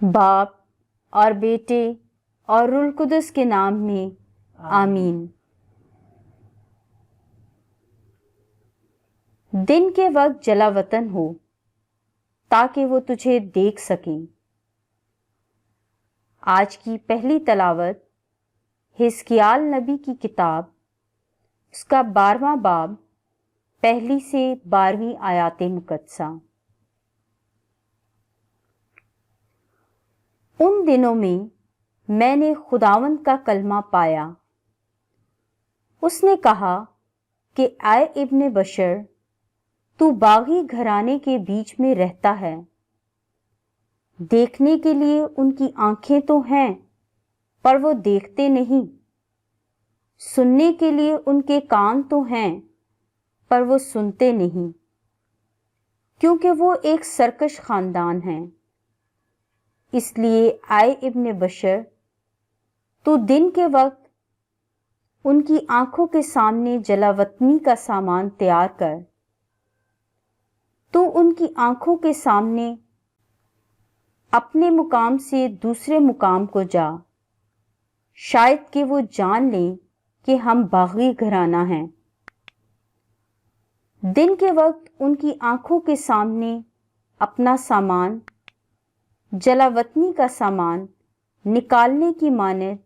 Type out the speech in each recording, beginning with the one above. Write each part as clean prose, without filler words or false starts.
باپ اور بیٹے اور روح القدس کے نام میں آمین۔ دن کے وقت جلا وطن ہو تاکہ وہ تجھے دیکھ سکیں۔ آج کی پہلی تلاوت حزقیال نبی کی کتاب، اس کا 12واں باب، پہلی سے 12ویں آیات مقدسہ۔ ان دنوں میں نے خداوند کا کلمہ پایا۔ اس نے کہا کہ اے ابن بشر، تو باغی گھرانے کے بیچ میں رہتا ہے۔ دیکھنے کے لیے ان کی آنکھیں تو ہیں پر وہ دیکھتے نہیں، سننے کے لیے ان کے کان تو ہیں پر وہ سنتے نہیں، کیونکہ وہ ایک سرکش خاندان ہیں۔ اس لیے اے ابن بشر، تو دن کے وقت ان کی آنکھوں کے سامنے جلاوطنی کا سامان تیار کر۔ تو ان کی آنکھوں کے سامنے اپنے مقام سے دوسرے مقام کو جا، شاید کہ وہ جان لیں کہ ہم باغی گھرانہ ہیں۔ دن کے وقت ان کی آنکھوں کے سامنے اپنا سامان، جلاوطنی کا سامان نکالنے کی مانند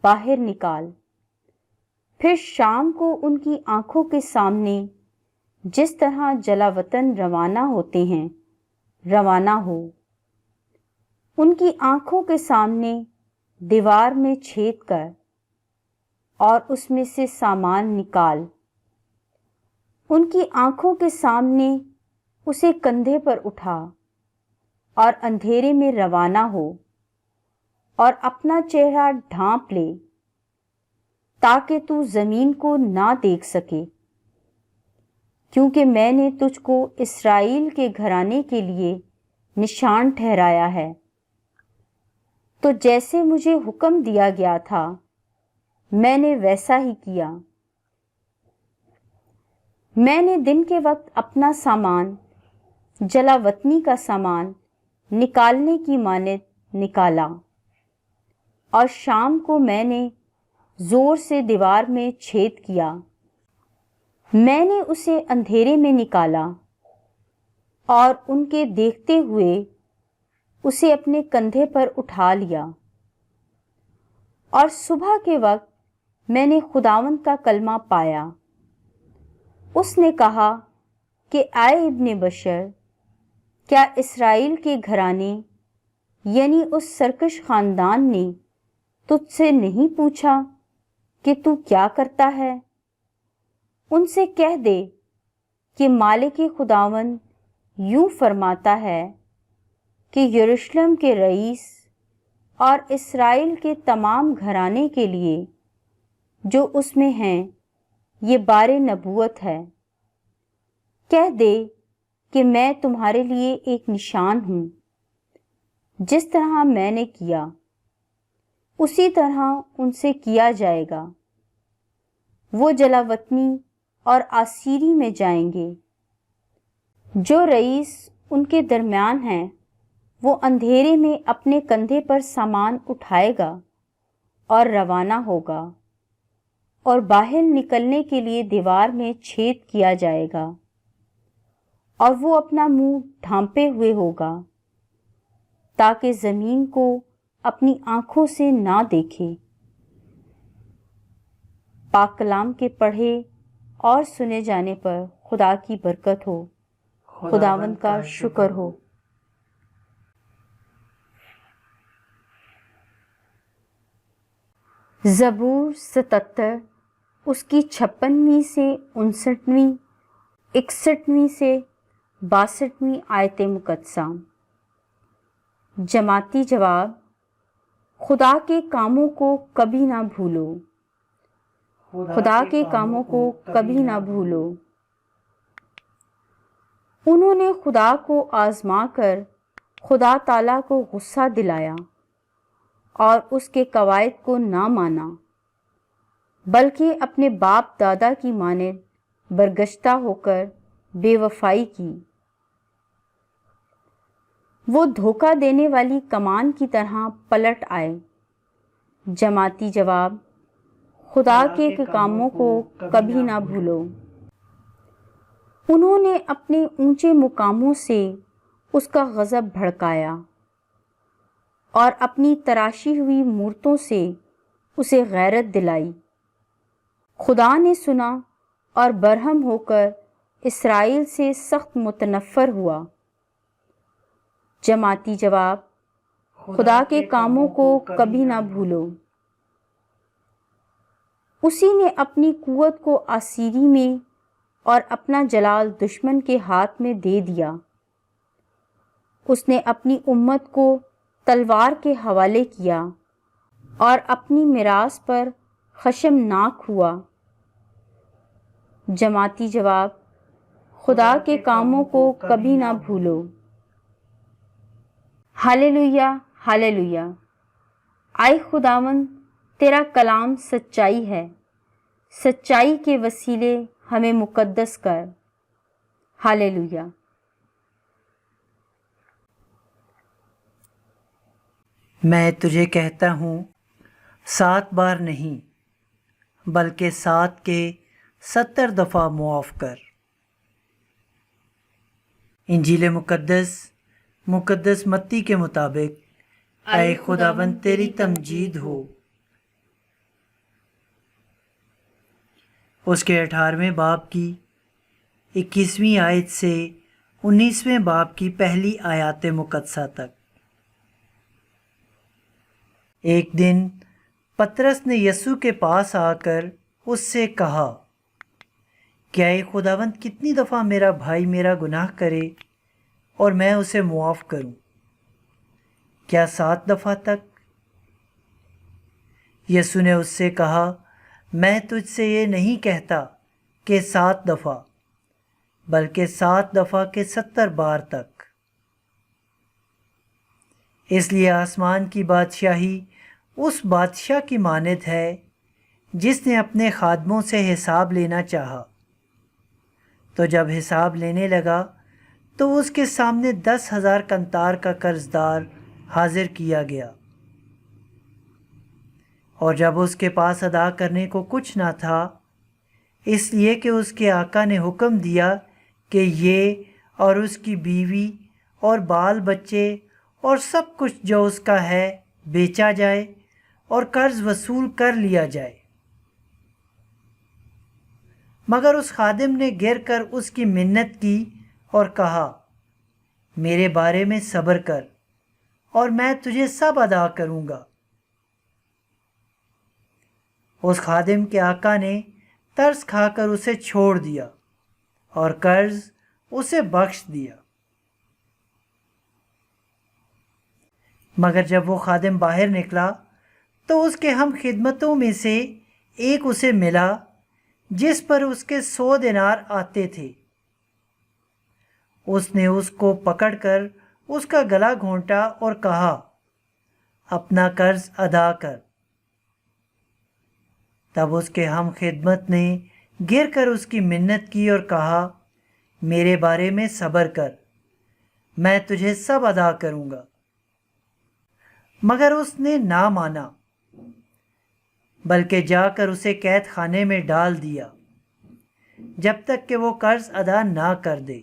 باہر نکال۔ پھر شام کو ان کی آنکھوں کے سامنے جس طرح جلاوطن روانہ ہوتے ہیں روانہ ہو۔ ان کی آنکھوں کے سامنے دیوار میں چھید کر اور اس میں سے سامان نکال۔ ان کی آنکھوں کے سامنے اسے کندھے پر اٹھا اور اندھیرے میں روانہ ہو اور اپنا چہرہ ڈھانپ لے تاکہ تو زمین کو نہ دیکھ سکے، کیونکہ میں نے تجھ کو اسرائیل کے گھرانے کے لیے نشان ٹھہرایا ہے۔ تو جیسے مجھے حکم دیا گیا تھا میں نے ویسا ہی کیا۔ میں نے دن کے وقت اپنا سامان، جلاوطنی کا سامان نکالنے کی مانند نکالا، اور شام کو میں نے زور سے دیوار میں چھید کیا۔ میں نے اسے اندھیرے میں نکالا اور ان کے دیکھتے ہوئے اسے اپنے کندھے پر اٹھا لیا۔ اور صبح کے وقت میں نے خداوند کا کلمہ پایا۔ اس نے کہا کہ اے ابن بشر، کیا اسرائیل کے گھرانے یعنی اس سرکش خاندان نے تجھ سے نہیں پوچھا کہ تو کیا کرتا ہے؟ ان سے کہہ دے کہ مالک خداوند یوں فرماتا ہے کہ یروشلم کے رئیس اور اسرائیل کے تمام گھرانے کے لیے جو اس میں ہیں یہ بار نبوت ہے۔ کہہ دے کہ میں تمہارے لیے ایک نشان ہوں، جس طرح میں نے کیا اسی طرح ان سے کیا جائے گا۔ وہ جلاوطنی اور اسیری میں جائیں گے۔ جو رئیس ان کے درمیان ہیں وہ اندھیرے میں اپنے کندھے پر سامان اٹھائے گا اور روانہ ہوگا، اور باہر نکلنے کے لیے دیوار میں چھید کیا جائے گا، اور وہ اپنا منہ ڈھانپے ہوئے ہوگا تاکہ زمین کو اپنی آنکھوں سے نہ دیکھے۔ پاک کلام کے پڑھے اور سنے جانے پر خدا کی برکت ہو۔ خداوند کا شکر ہو۔ زبور 77، اس کی 56ویں سے 59ویں، 61ویں سے 62ویں آیت مقدسہ۔ جماعتی جواب: خدا کے کاموں کو کبھی نہ بھولو۔ خدا کے کاموں کو کبھی نہ بھولو۔ انہوں نے خدا کو آزما کر خدا تعالیٰ کو غصہ دلایا اور اس کے قواعد کو نہ مانا، بلکہ اپنے باپ دادا کی مانند برگشتہ ہو کر بے وفائی کی۔ وہ دھوکہ دینے والی کمان کی طرح پلٹ آئے۔ جماعتی جواب: خدا کے کاموں کو کبھی نہ بھولو۔ انہوں نے اپنے اونچے مقاموں سے اس کا غضب بھڑکایا اور اپنی تراشی ہوئی مورتوں سے اسے غیرت دلائی۔ خدا نے سنا اور برہم ہو کر اسرائیل سے سخت متنفر ہوا۔ جماعتی جواب: خدا کے کاموں کو کبھی نہ بھولو۔ اسی نے اپنی قوت کو آسیری میں اور اپنا جلال دشمن کے ہاتھ میں دے دیا۔ اس نے اپنی امت کو تلوار کے حوالے کیا اور اپنی میراث پر خشمناک ہوا۔ جماعتی جواب: خدا کے کاموں کو کبھی نہ بھولو۔ Hallelujah, hallelujah. آئے خداوند، تیرا کلام سچائی ہے، سچائی کے وسیلے ہمیں مقدس کر۔ ہاللویا۔ میں تجھے کہتا ہوں 7 بار نہیں بلکہ 7 کے 70 دفعہ معاف کر۔ انجیل مقدس متی کے مطابق اے خداوند تیری تمجید ہو۔ اس کے 18ویں باب کی 21ویں آیت سے 19ویں باب کی پہلی آیات مقدسہ تک۔ ایک دن پطرس نے یسوع کے پاس آ کر اس سے کہا کہ اے خداوند کتنی دفعہ میرا بھائی میرا گناہ کرے اور میں اسے معاف کروں؟ کیا 7 دفعہ تک؟ یسوع نے اس سے کہا میں تجھ سے یہ نہیں کہتا کہ 7 دفعہ بلکہ 7 دفعہ کے 70 بار تک۔ اس لیے آسمان کی بادشاہی اس بادشاہ کی مانند ہے جس نے اپنے خادموں سے حساب لینا چاہا، تو جب حساب لینے لگا تو اس کے سامنے 10,000 قنطار کا قرض دار حاضر کیا گیا، اور جب اس کے پاس ادا کرنے کو کچھ نہ تھا، اس لیے کہ اس کے آقا نے حکم دیا کہ یہ اور اس کی بیوی اور بال بچے اور سب کچھ جو اس کا ہے بیچا جائے اور قرض وصول کر لیا جائے۔ مگر اس خادم نے گر کر اس کی منت کی اور کہا میرے بارے میں صبر کر اور میں تجھے سب ادا کروں گا۔ اس خادم کے آقا نے ترس کھا کر اسے چھوڑ دیا اور قرض اسے بخش دیا۔ مگر جب وہ خادم باہر نکلا تو اس کے ہم خدمتوں میں سے ایک اسے ملا جس پر اس کے 100 دینار آتے تھے۔ اس نے اس کو پکڑ کر اس کا گلا گھونٹا اور کہا اپنا قرض ادا کر۔ تب اس کے ہم خدمت نے گر کر اس کی منت کی اور کہا میرے بارے میں صبر کر، میں تجھے سب ادا کروں گا۔ مگر اس نے نہ مانا بلکہ جا کر اسے قید خانے میں ڈال دیا جب تک کہ وہ قرض ادا نہ کر دے۔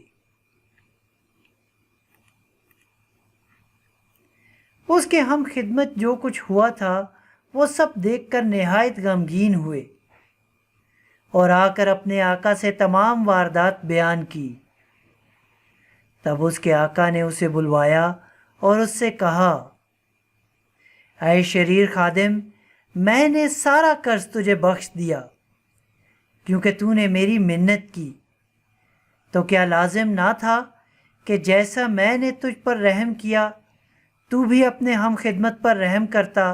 اس کے ہم خدمت جو کچھ ہوا تھا وہ سب دیکھ کر نہایت غمگین ہوئے اور آ کر اپنے آقا سے تمام واردات بیان کی۔ تب اس کے آقا نے اسے بلوایا اور اس سے کہا اے شریر خادم، میں نے سارا قرض تجھے بخش دیا کیونکہ تو نے میری منت کی۔ تو کیا لازم نہ تھا کہ جیسا میں نے تجھ پر رحم کیا تو بھی اپنے ہم خدمت پر رحم کرتا؟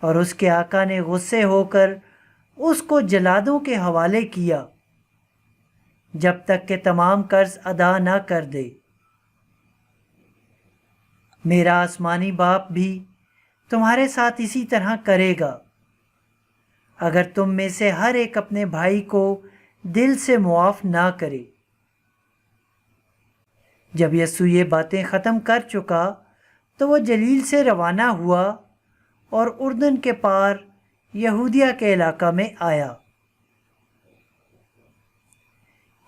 اور اس کے آقا نے غصے ہو کر اس کو جلادوں کے حوالے کیا جب تک کہ تمام قرض ادا نہ کر دے۔ میرا آسمانی باپ بھی تمہارے ساتھ اسی طرح کرے گا اگر تم میں سے ہر ایک اپنے بھائی کو دل سے معاف نہ کرے۔ جب یسوع یہ باتیں ختم کر چکا تو وہ جلیل سے روانہ ہوا اور اردن کے پار یہودیہ کے علاقہ میں آیا۔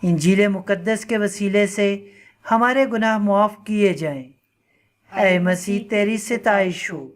انجیل مقدس کے وسیلے سے ہمارے گناہ معاف کیے جائیں۔ اے مسیح تیری ستائش ہو۔